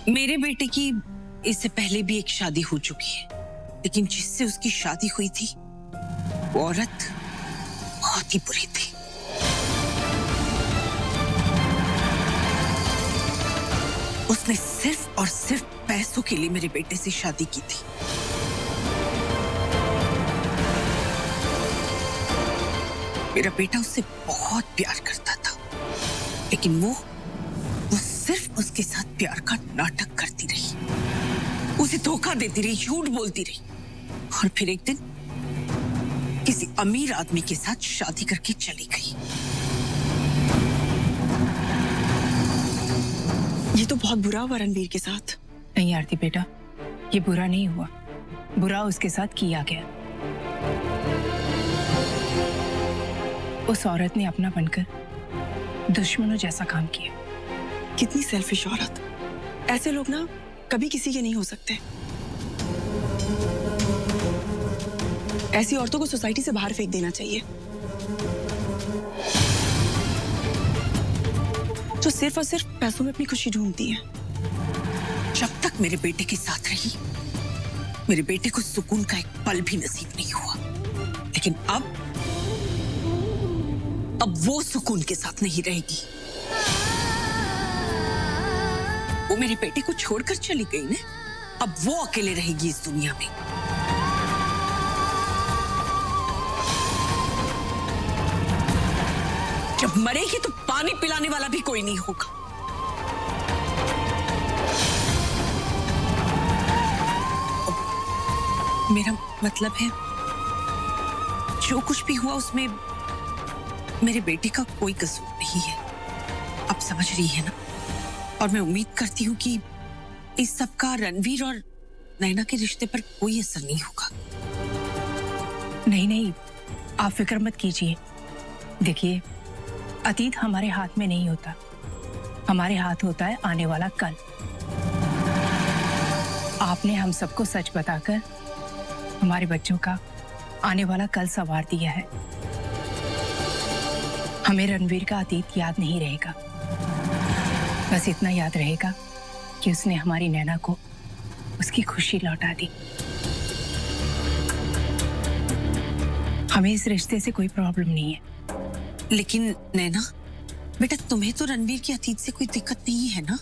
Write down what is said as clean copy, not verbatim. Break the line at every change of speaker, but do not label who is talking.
मेरे बेटे की इससे पहले भी एक शादी हो चुकी है, लेकिन जिससे उसकी शादी हुई थी वो औरत बहुत ही बुरी थी। उसने सिर्फ और सिर्फ पैसों के लिए मेरे बेटे से शादी की थी। मेरा बेटा उससे बहुत प्यार करता था, लेकिन वो सिर्फ उसके साथ प्यार का नाटक करती रही, उसे धोखा देती रही, झूठ बोलती रही, और फिर एक दिन किसी अमीर आदमी के साथ शादी करके चली गई।
ये तो बहुत बुरा हुआ रणवीर के साथ।
नहीं आरती बेटा, ये बुरा नहीं हुआ, बुरा उसके साथ किया गया। उस औरत ने अपना बनकर दुश्मनों जैसा काम किया।
कितनी सेल्फिश औरत। ऐसे लोग ना कभी किसी के नहीं हो सकते। ऐसी औरतों को सोसाइटी से बाहर फेंक देना चाहिए, जो सिर्फ और सिर्फ पैसों में अपनी खुशी ढूंढती है।
जब तक मेरे बेटे के साथ रही, मेरे बेटे को सुकून का एक पल भी नसीब नहीं हुआ, लेकिन अब वो सुकून के साथ नहीं रहेगी। वो मेरे बेटे को छोड़कर चली गई ना, अब वो अकेले रहेगी इस दुनिया में। जब मरेगी तो पानी पिलाने वाला भी कोई नहीं होगा। मेरा मतलब है, जो कुछ भी हुआ उसमें मेरे बेटे का कोई कसूर नहीं है। आप समझ रही है ना? और मैं उम्मीद करती हूँ कि इस सब का रणवीर और नैना के रिश्ते पर कोई असर नहीं होगा।
नहीं नहीं, आप फिक्र मत कीजिए। देखिए, अतीत हमारे हाथ में नहीं होता, हमारे हाथ होता है आने वाला कल। आपने हम सबको सच बताकर हमारे बच्चों का आने वाला कल संवार दिया है। हमें रणवीर का अतीत याद नहीं रहेगा, बस इतना याद रहेगा कि उसने हमारी नैना को उसकी खुशी लौटा दी। हमें इस रिश्ते से कोई प्रॉब्लम नहीं है।
लेकिन नैना बेटा, तुम्हें तो रणवीर के अतीत से कोई दिक्कत नहीं है ना?